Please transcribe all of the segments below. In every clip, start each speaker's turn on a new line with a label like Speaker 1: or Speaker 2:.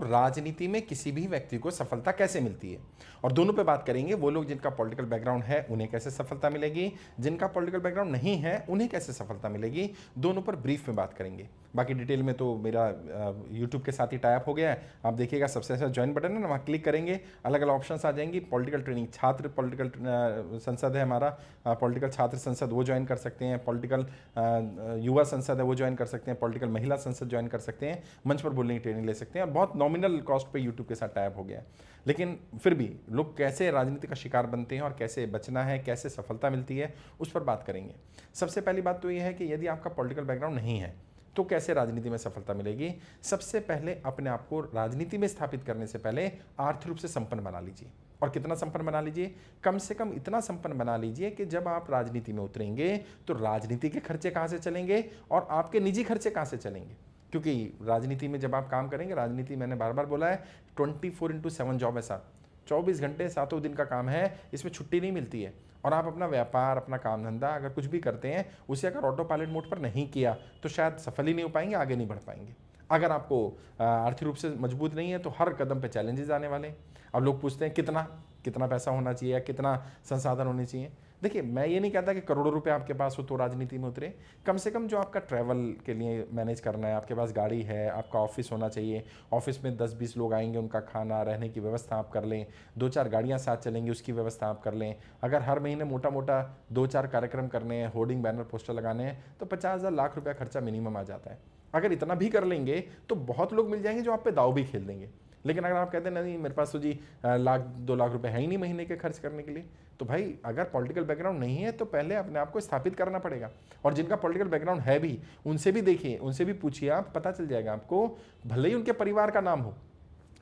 Speaker 1: राजनीति में किसी भी व्यक्ति को सफलता कैसे मिलती है, और दोनों पे बात करेंगे। वो लोग जिनका पॉलिटिकल बैकग्राउंड है उन्हें कैसे सफलता मिलेगी, जिनका पॉलिटिकल बैकग्राउंड नहीं है उन्हें कैसे सफलता मिलेगी, दोनों पर ब्रीफ में बात करेंगे। बाकी डिटेल में तो मेरा यूट्यूब के साथ ही टाइप हो गया है, आप देखिएगा सबसे अच्छा ज्वाइन बटन है ना, वहाँ क्लिक करेंगे अलग अलग ऑप्शंस आ जाएंगी। पॉलिटिकल ट्रेनिंग छात्र पॉलिटिकल संसद है हमारा, पॉलिटिकल छात्र संसद वो ज्वाइन कर सकते हैं, पॉलिटिकल युवा संसद है वो ज्वाइन कर सकते हैं, पॉलिटिकल महिला संसद ज्वाइन कर सकते हैं, मंच पर बोलने की ट्रेनिंग ले सकते हैं, और बहुत नॉमिनल कॉस्ट पे यूट्यूब के साथ टाइप हो गया है। लेकिन फिर भी लोग कैसे राजनीति का शिकार बनते हैं और कैसे बचना है, कैसे सफलता मिलती है, उस पर बात करेंगे। सबसे पहली बात तो ये है कि यदि आपका पॉलिटिकल बैकग्राउंड नहीं है तो कैसे राजनीति में सफलता मिलेगी। सबसे पहले अपने आप को राजनीति में स्थापित करने से पहले आर्थिक रूप से संपन्न बना लीजिए। और कितना संपन्न बना लीजिए? कम से कम इतना संपन्न बना लीजिए कि जब आप राजनीति में उतरेंगे तो राजनीति के खर्चे कहाँ से चलेंगे और आपके निजी खर्चे कहाँ से चलेंगे। क्योंकि राजनीति में जब आप काम करेंगे, राजनीति मैंने बार बार बोला है 24/7 जॉब है साहब, 24 घंटे 7 दिन का काम है, इसमें छुट्टी नहीं मिलती है। और आप अपना व्यापार, अपना काम धंधा अगर कुछ भी करते हैं, उसे अगर ऑटो पायलट मोड पर नहीं किया तो शायद सफल ही नहीं हो पाएंगे, आगे नहीं बढ़ पाएंगे। अगर आपको आर्थिक रूप से मजबूत नहीं है तो हर कदम पे चैलेंजेस आने वाले हैं। अब लोग पूछते हैं कितना कितना पैसा होना चाहिए या कितना संसाधन होने चाहिए। देखिए, मैं ये नहीं कहता कि करोड़ों रुपए आपके पास हो तो राजनीति में उतरे। कम से कम जो आपका ट्रैवल के लिए मैनेज करना है, आपके पास गाड़ी है, आपका ऑफिस होना चाहिए, ऑफिस में 10-20 लोग आएंगे, उनका खाना रहने की व्यवस्था आप कर लें, 2-4 गाड़ियाँ साथ चलेंगी उसकी व्यवस्था आप कर लें। अगर हर महीने मोटा मोटा 2-4 कार्यक्रम करने हैं, होर्डिंग बैनर पोस्टर लगाने हैं, तो 50,000 लाख रुपया खर्चा मिनिमम आ जाता है। अगर इतना भी कर लेंगे तो बहुत लोग मिल जाएंगे जो आप पे दाव भी खेल देंगे। लेकिन अगर आप कहते हैं नहीं मेरे पास तो जी 1-2 लाख रुपए है ही नहीं महीने के खर्च करने के लिए, तो भाई अगर पॉलिटिकल बैकग्राउंड नहीं है तो पहले अपने आप को स्थापित करना पड़ेगा। और जिनका पॉलिटिकल बैकग्राउंड है भी, उनसे भी देखिए, उनसे भी पूछिए, आप पता चल जाएगा आपको। भले ही उनके परिवार का नाम हो,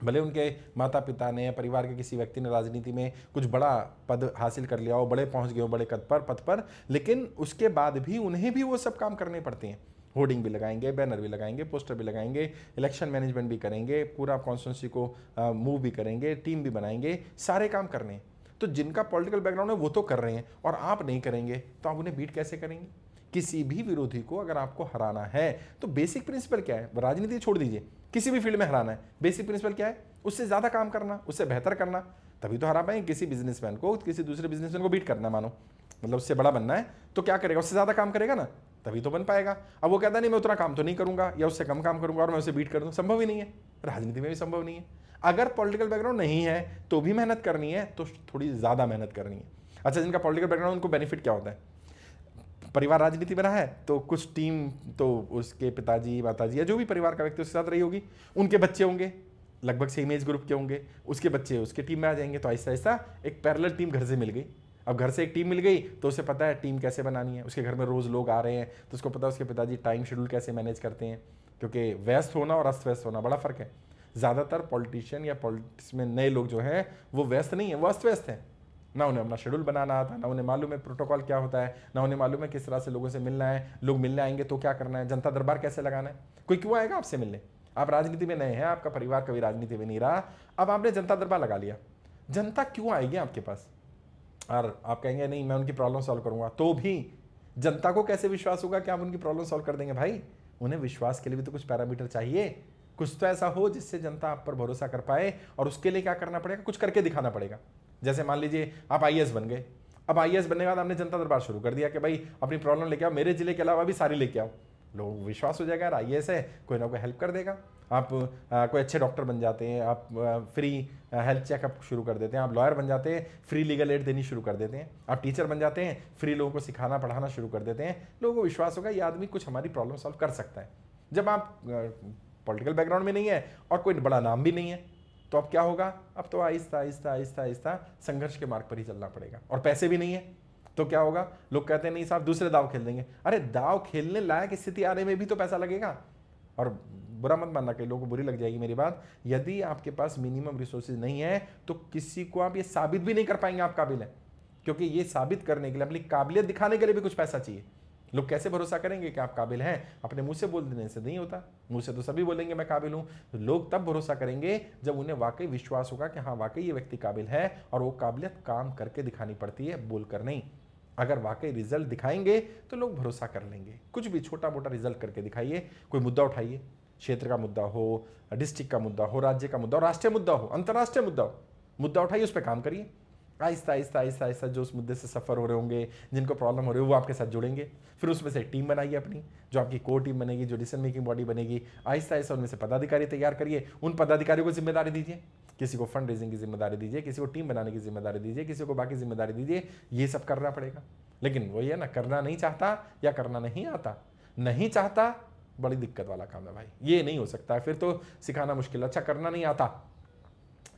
Speaker 1: भले उनके माता पिता ने या परिवार के किसी व्यक्ति ने राजनीति में कुछ बड़ा पद हासिल कर लिया हो, बड़े पहुंच गए हो बड़े पद पर, लेकिन उसके बाद भी उन्हें भी वो सब काम करने पड़ते हैं। होर्डिंग भी लगाएंगे, बैनर भी लगाएंगे, पोस्टर भी लगाएंगे, इलेक्शन मैनेजमेंट भी करेंगे, पूरा कॉन्स्टिट्यूंसी को मूव भी करेंगे, टीम भी बनाएंगे, सारे काम करने हैं। तो जिनका पॉलिटिकल बैकग्राउंड है वो तो कर रहे हैं, और आप नहीं करेंगे तो आप उन्हें बीट कैसे करेंगे। किसी भी विरोधी को अगर आपको हराना है तो बेसिक प्रिंसिपल क्या है, राजनीति छोड़ दीजिए, किसी भी फील्ड में हराना है, बेसिक प्रिंसिपल क्या है? उससे ज़्यादा काम करना, उससे बेहतर करना, तभी तो हरा पाएंगे। किसी बिजनेसमैन को किसी दूसरे बिजनेसमैन को बीट करना, मानो मतलब उससे बड़ा बनना है, तो क्या करेगा? उससे ज़्यादा काम करेगा ना, तभी तो बन पाएगा। अब वो कहता नहीं मैं उतना काम तो नहीं करूंगा या उससे कम काम करूंगा और मैं उसे बीट कर दूं, संभव ही नहीं है। राजनीति में भी संभव नहीं है। अगर पॉलिटिकल बैकग्राउंड नहीं है तो भी मेहनत करनी है, तो थोड़ी ज़्यादा मेहनत करनी है। अच्छा, जिनका पॉलिटिकल बैकग्राउंड, उनको बेनिफिट क्या होता है? परिवार राजनीति में रहा है तो कुछ टीम तो उसके पिताजी माताजी या जो भी परिवार का व्यक्ति उसके साथ रही होगी, उनके बच्चे होंगे लगभग सेम एज ग्रुप के होंगे, उसके बच्चे उसके टीम में आ जाएंगे, तो ऐसा ऐसा एक पैरेलल टीम घर से मिल गई। अब घर से एक टीम मिल गई तो उसे पता है टीम कैसे बनानी है, उसके घर में रोज़ लोग आ रहे हैं तो उसको पता है उसके पिताजी टाइम शेड्यूल कैसे मैनेज करते हैं। क्योंकि व्यस्त होना और अस्त व्यस्त होना बड़ा फ़र्क है। ज़्यादातर पॉलिटिशियन या पॉलिटिक्स में नए लोग जो हैं वो व्यस्त नहीं है, वो अस्त व्यस्त हैं। ना उन्हें अपना शेड्यूल बनाना आता, ना उन्हें मालूम है प्रोटोकॉल क्या होता है, ना उन्हें मालूम है किस तरह से लोगों से मिलना है, लोग मिलने आएंगे तो क्या करना है, जनता दरबार कैसे लगाना है। कोई क्यों आएगा आपसे मिलने? आप राजनीति में नए हैं, आपका परिवार कभी राजनीति में नहीं रहा, अब आपने जनता दरबार लगा लिया, जनता क्यों आएगी आपके पास? और आप कहेंगे नहीं मैं उनकी प्रॉब्लम सॉल्व करूंगा, तो भी जनता को कैसे विश्वास होगा कि आप उनकी प्रॉब्लम सॉल्व कर देंगे? भाई, उन्हें विश्वास के लिए भी तो कुछ पैरामीटर चाहिए, कुछ तो ऐसा हो जिससे जनता आप पर भरोसा कर पाए। और उसके लिए क्या करना पड़ेगा? कुछ करके दिखाना पड़ेगा। जैसे मान लीजिए आप आईएएस बन गए, अब आईएएस बनने के बाद आपने जनता दरबार शुरू कर दिया कि भाई अपनी प्रॉब्लम लेके आओ, मेरे जिले के अलावा भी सारी लेके आओ। लोगों को विश्वास हो जाएगा यार आईएएस है, कोई ना कोई हेल्प कर देगा। आप कोई अच्छे डॉक्टर बन जाते हैं, आप फ्री हेल्थ चेकअप शुरू कर देते हैं, आप लॉयर बन जाते हैं, फ्री लीगल एड देनी शुरू कर देते हैं, आप टीचर बन जाते हैं, फ्री लोगों को सिखाना पढ़ाना शुरू कर देते हैं। लोगों को विश्वास होगा ये आदमी कुछ हमारी प्रॉब्लम सॉल्व कर सकता है। जब आप पॉलिटिकल बैकग्राउंड में नहीं है और कोई बड़ा नाम भी नहीं है, तो अब क्या होगा? अब तो आहिस्ता आहिस्ता आहिस्ता आहिस्ता संघर्ष के मार्ग पर ही चलना पड़ेगा। और पैसे भी नहीं है तो क्या होगा? लोग कहते हैं नहीं साहब दूसरे दाव खेल देंगे। अरे दाव खेलने लायक स्थिति आने में भी तो पैसा लगेगा। और बुरा मत मानना, कई लोगों को बुरी लग जाएगी मेरी बात, यदि आपके पास मिनिमम रिसोर्सेज नहीं है तो किसी को आप ये साबित भी नहीं कर पाएंगे आप काबिल हैं। क्योंकि ये साबित करने के लिए, अपनी काबिलियत दिखाने के लिए भी कुछ पैसा चाहिए। लोग कैसे भरोसा करेंगे कि आप काबिल हैं? अपने मुंह से बोल देने से नहीं होता। मुंह से तो सभी बोलेंगे मैं काबिल हूं, तो लोग तब भरोसा करेंगे जब उन्हें वाकई विश्वास होगा कि हाँ वाकई ये व्यक्ति काबिल है। और वो काबिलियत काम करके दिखानी पड़ती है, बोलकर नहीं। अगर वाकई रिजल्ट दिखाएंगे तो लोग भरोसा कर लेंगे। कुछ भी छोटा मोटा रिजल्ट करके दिखाइए, कोई मुद्दा उठाइए, क्षेत्र का मुद्दा हो, डिस्ट्रिक्ट का मुद्दा हो, राज्य का मुद्दा हो, राष्ट्रीय मुद्दा हो, अंतर्राष्ट्रीय मुद्दा हो, मुद्दा उठाइए, उस पर काम करिए। आहिस्ता आहिस्ता आहिस्ता आहिस्ता जो उस मुद्दे से सफ़र हो रहे होंगे, जिनको प्रॉब्लम हो रही है, वो आपके साथ जुड़ेंगे। फिर उसमें से एक टीम बनाइए अपनी, जो आपकी कोर टीम बनेगी, जो डिसीजन मेकिंग बॉडी बनेगी। आहिस्ता आहिस्ता उनमें से पदाधिकारी तैयार करिए, उन पदाधिकारियों को जिम्मेदारी दीजिए, किसी को फंड रेजिंग की जिम्मेदारी दीजिए, किसी को टीम बनाने की जिम्मेदारी दीजिए, किसी को बाकी जिम्मेदारी दीजिए। ये सब करना पड़ेगा। लेकिन वही है ना, करना नहीं चाहता या करना नहीं आता। नहीं चाहता बड़ी दिक्कत वाला काम है भाई, ये नहीं हो सकता है, फिर तो सिखाना मुश्किल। अच्छा करना नहीं आता,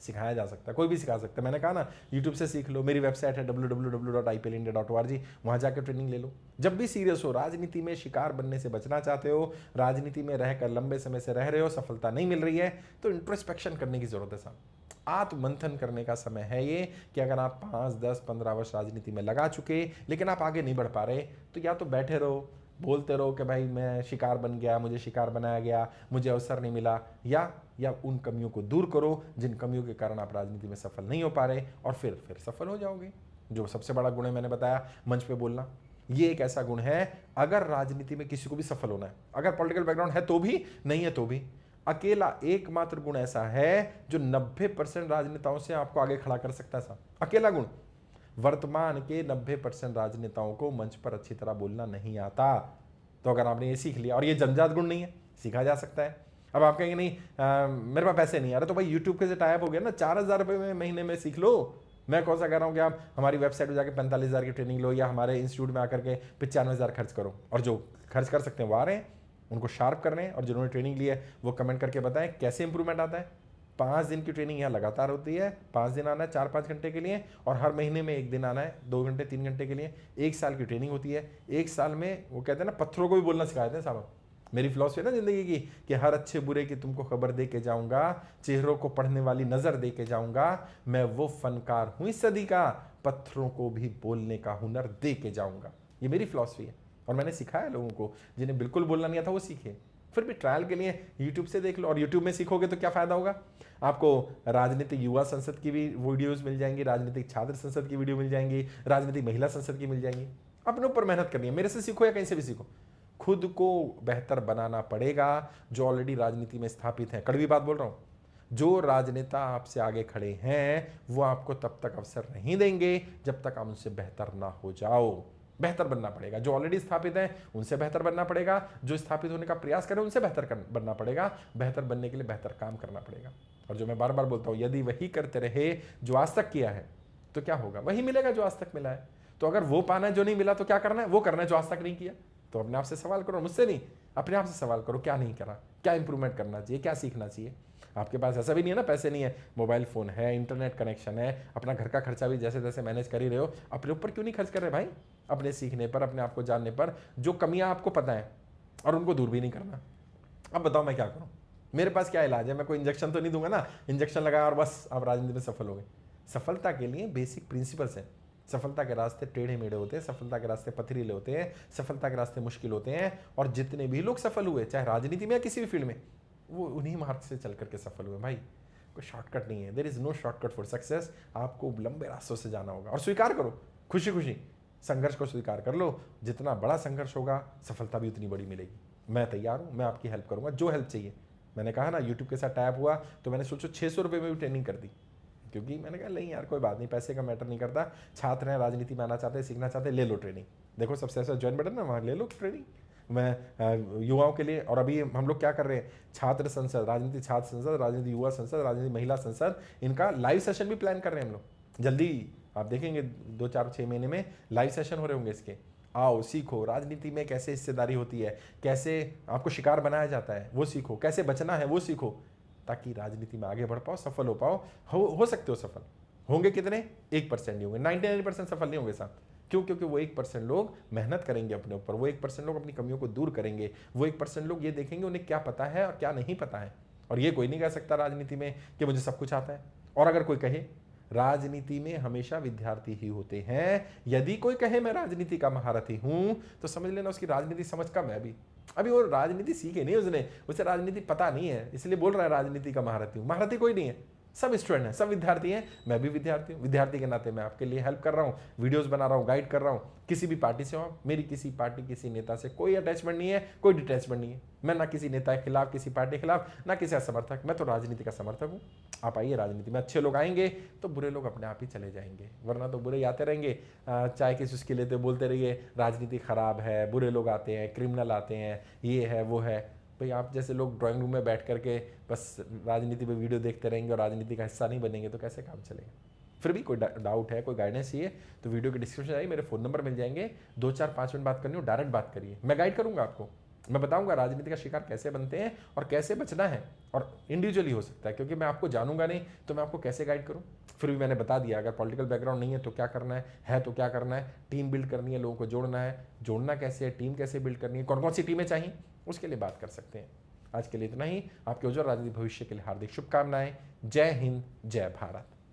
Speaker 1: सिखाया जा सकता है, कोई भी सिखा सकता है। मैंने कहा ना, यूट्यूब से सीख लो, मेरी वेबसाइट है www.iplindia.org, वहाँ जाकर ट्रेनिंग ले लो। जब भी सीरियस हो, राजनीति में शिकार बनने से बचना चाहते हो, राजनीति में रहकर लंबे समय से रह रहे हो, सफलता नहीं मिल रही है, तो इंट्रोस्पेक्शन करने की जरूरत है साहब। आत्ममंथन करने का समय है ये, कि अगर आप 5, 10, 15 वर्ष राजनीति में लगा चुके लेकिन आप आगे नहीं बढ़ पा रहे, तो या तो बैठे रहो, बोलते रहो कि भाई मैं शिकार बन गया, मुझे शिकार बनाया गया, मुझे अवसर नहीं मिला, या उन कमियों को दूर करो जिन कमियों के कारण आप राजनीति में सफल नहीं हो पा रहे, और फिर सफल हो जाओगे। जो सबसे बड़ा गुण है, मैंने बताया, मंच पे बोलना। ये एक ऐसा गुण है, अगर राजनीति में किसी को भी सफल होना है, अगर पॉलिटिकल बैकग्राउंड है तो भी, नहीं है तो भी, अकेला एकमात्र गुण ऐसा है जो 90% राजनेताओं से आपको आगे खड़ा कर सकता है साहब। अकेला गुण, वर्तमान के 90% राजनेताओं को मंच पर अच्छी तरह बोलना नहीं आता। तो अगर आपने ये सीख लिया, और ये जन्मजात गुण नहीं है, सीखा जा सकता है। अब आप कहेंगे नहीं मेरे पास पैसे नहीं आ रहे, तो भाई यूट्यूब के से टाइप हो गया ना, 4,000 रुपये में महीने में सीख लो। मैं कौन सा कह रहा हूँ कि आप हमारी वेबसाइट पर जाकर 45,000 की ट्रेनिंग लो, या हमारे इंस्टीट्यूट में आकर के 95,000 खर्च करो। और जो खर्च कर सकते हैं वो आ रहे हैं, उनको शार्प कर रहे हैं, और जिन्होंने ट्रेनिंग ली है वो कमेंट करके बताएं कैसे इंप्रूवमेंट आता है। 5 दिन की ट्रेनिंग यहाँ लगातार होती है, 5 दिन आना है 4-5 घंटे के लिए, और हर महीने में 1 दिन आना है 2 घंटे 3 घंटे के लिए। 1 साल की ट्रेनिंग होती है। 1 साल में वो कहते हैं ना, पत्थरों को भी बोलना सिखाते हैं साहब। मेरी फिलॉसफी है ना जिंदगी की, कि हर अच्छे बुरे की तुमको खबर दे के जाऊंगा, चेहरों को पढ़ने वाली नजर दे के जाऊंगा, मैं वो फनकार हूं इस सदी का, पत्थरों को भी बोलने का हुनर दे के जाऊंगा। ये मेरी फिलॉसफी है, और मैंने सिखाया लोगों को, जिन्हें बिल्कुल बोलना नहीं आता वो सीखे। फिर भी ट्रायल के लिए यूट्यूब से देख लो, और यूट्यूब में सीखोगे तो क्या फायदा होगा, आपको राजनीतिक युवा संसद की भी वीडियोस मिल जाएंगी, राजनीतिक छात्र संसद की वीडियो मिल जाएंगी, राजनीतिक महिला संसद की मिल जाएंगी। अपने ऊपर मेहनत करनी है, मेरे से सीखो या कहीं से भी सीखो, खुद को बेहतर बनाना पड़ेगा। जो ऑलरेडी राजनीति में स्थापित है, कड़वी बात बोल रहा हूं, जो राजनेता आपसे आगे खड़े हैं वो आपको तब तक अवसर नहीं देंगे जब तक आप उनसे बेहतर ना हो जाओ। बेहतर बनना पड़ेगा। जो ऑलरेडी स्थापित है उनसे बेहतर बनना पड़ेगा, जो स्थापित होने का प्रयास करें उनसे बेहतर बनना पड़ेगा। बेहतर बनने के लिए बेहतर काम करना पड़ेगा। और जो मैं बार बार बोलता हूं, यदि वही करते रहे जो आज तक किया है, तो क्या होगा, वही मिलेगा जो आज तक मिला है। तो अगर वो पाना है जो नहीं मिला, तो क्या करना है, वो करना है जो आज तक नहीं किया। तो अपने आप से सवाल करो, मुझसे नहीं, अपने आप से सवाल करो, क्या नहीं करा, क्या इंप्रूवमेंट करना चाहिए, क्या सीखना चाहिए। आपके पास ऐसा भी नहीं है ना, पैसे नहीं है, मोबाइल फ़ोन है, इंटरनेट कनेक्शन है, अपना घर का खर्चा भी जैसे तैसे मैनेज कर ही रहे हो, अपने ऊपर क्यों नहीं खर्च कर रहे भाई, अपने सीखने पर, अपने आप को जानने पर, जो कमियां आपको पता है, और उनको दूर भी नहीं करना। अब बताओ मैं क्या करूं, मेरे पास क्या इलाज है, मैं कोई इंजेक्शन तो नहीं दूंगा ना, इंजेक्शन लगाया और बस आप राजनीति में सफल हो गए। सफलता के लिए बेसिक प्रिंसिपल्स हैं। सफलता के रास्ते टेढ़े मेढ़े होते हैं, सफलता के रास्ते पथरीले होते हैं, सफलता के रास्ते मुश्किल होते हैं। और जितने भी लोग सफल हुए, चाहे राजनीति में या किसी भी फील्ड में, वो उन्हीं मार्ग से चल करके सफल हुए भाई। कोई शॉर्टकट नहीं है, there is no shortcut for success. आपको लंबे रास्तों से जाना होगा, और स्वीकार करो, खुशी खुशी संघर्ष को स्वीकार कर लो। जितना बड़ा संघर्ष होगा, सफलता भी उतनी बड़ी मिलेगी। मैं तैयार हूँ, मैं आपकी हेल्प करूँगा, जो हेल्प चाहिए। मैंने कहा ना, यूट्यूब के साथ टाइप हुआ तो मैंने सोचो 600 रुपये में भी ट्रेनिंग कर दी, क्योंकि मैंने कहा नहीं यार कोई बात नहीं, पैसे का मैटर नहीं करता, छात्र हैं, राजनीति में आना चाहते हैं, सीखना चाहते हैं, ले लो ट्रेनिंग। देखो सबसे ऐसा ज्वाइन बटन ना, वहाँ ले लो ट्रेनिंग। मैं युवाओं के लिए, और अभी हम लोग क्या कर रहे हैं, छात्र संसद, राजनीति छात्र संसद, राजनीति युवा संसद, राजनीति महिला संसद, इनका लाइव सेशन भी प्लान कर रहे हैं हम लोग। जल्दी आप देखेंगे 2-4-6 महीने में लाइव सेशन हो रहे होंगे इसके। आओ सीखो, राजनीति में कैसे हिस्सेदारी होती है, कैसे आपको शिकार बनाया जाता है वो सीखो, कैसे बचना है वो सीखो, ताकि राजनीति में आगे बढ़ पाओ, सफल हो पाओ। हो सकते हो सफल, होंगे कितने, 1% नहीं होंगे, 99% सफल नहीं होंगे साहब। क्यों? क्योंकि वो 1% लोग मेहनत करेंगे अपने ऊपर, वो 1% लोग अपनी कमियों को दूर करेंगे, वो 1% लोग ये देखेंगे उन्हें क्या पता है और क्या नहीं पता है। और ये कोई नहीं कह सकता राजनीति में कि मुझे सब कुछ आता है। और अगर कोई कहे, राजनीति में हमेशा विद्यार्थी ही होते हैं। यदि कोई कहे मैं राजनीति का महारथी हूं, तो समझ लेना उसकी राजनीति समझ कम है। अभी वो राजनीति सीखे नहीं, उसने, उसे राजनीति पता नहीं है, इसलिए बोल रहा है राजनीति का महारथी हूं। महारथी कोई नहीं है, सब स्टूडेंट हैं, सब विद्यार्थी हैं, मैं भी विद्यार्थी हूँ। विद्यार्थी के नाते मैं आपके लिए हेल्प कर रहा हूँ, वीडियोस बना रहा हूँ, गाइड कर रहा हूँ। किसी भी पार्टी से हो आप, मेरी किसी पार्टी किसी नेता से कोई अटैचमेंट नहीं है, कोई डिटैचमेंट नहीं है। मैं ना किसी नेता के खिलाफ, किसी पार्टी के खिलाफ, ना किसी का समर्थक, मैं तो राजनीति का समर्थक हूँ। आप आइए राजनीति में, अच्छे लोग आएंगे तो बुरे लोग अपने आप ही चले जाएंगे, वरना तो बुरे ही आते रहेंगे। चाय की चुस्की लेते बोलते रहिए राजनीति खराब है, बुरे लोग आते हैं, क्रिमिनल आते हैं, ये है वो है। भाई आप जैसे लोग ड्राइंग रूम में बैठ करके बस राजनीति पे वीडियो देखते रहेंगे और राजनीति का हिस्सा नहीं बनेंगे तो कैसे काम चलेगा। फिर भी कोई डाउट है, कोई गाइडेंस चाहिए तो वीडियो के डिस्क्रिप्शन आइए, मेरे फ़ोन नंबर मिल जाएंगे। 2-4-5 मिनट बात करनी हो डायरेक्ट बात करिए, मैं गाइड करूंगा आपको। मैं बताऊंगा राजनीति का शिकार कैसे बनते हैं और कैसे बचना है, और इंडिविजुअली हो सकता है क्योंकि मैं आपको जानूंगा नहीं तो मैं आपको कैसे गाइड करूं। फिर भी मैंने बता दिया अगर पॉलिटिकल बैकग्राउंड नहीं है तो क्या करना है तो क्या करना है। टीम बिल्ड करनी है, लोगों को जोड़ना है, जोड़ना कैसे है, टीम कैसे बिल्ड करनी है, कौन कौन सी टीमें चाहिए, उसके लिए बात कर सकते हैं। आज के लिए इतना ही। आपके उज्जवल राजनीतिक भविष्य के लिए हार्दिक शुभकामनाएं। जय हिंद, जय भारत।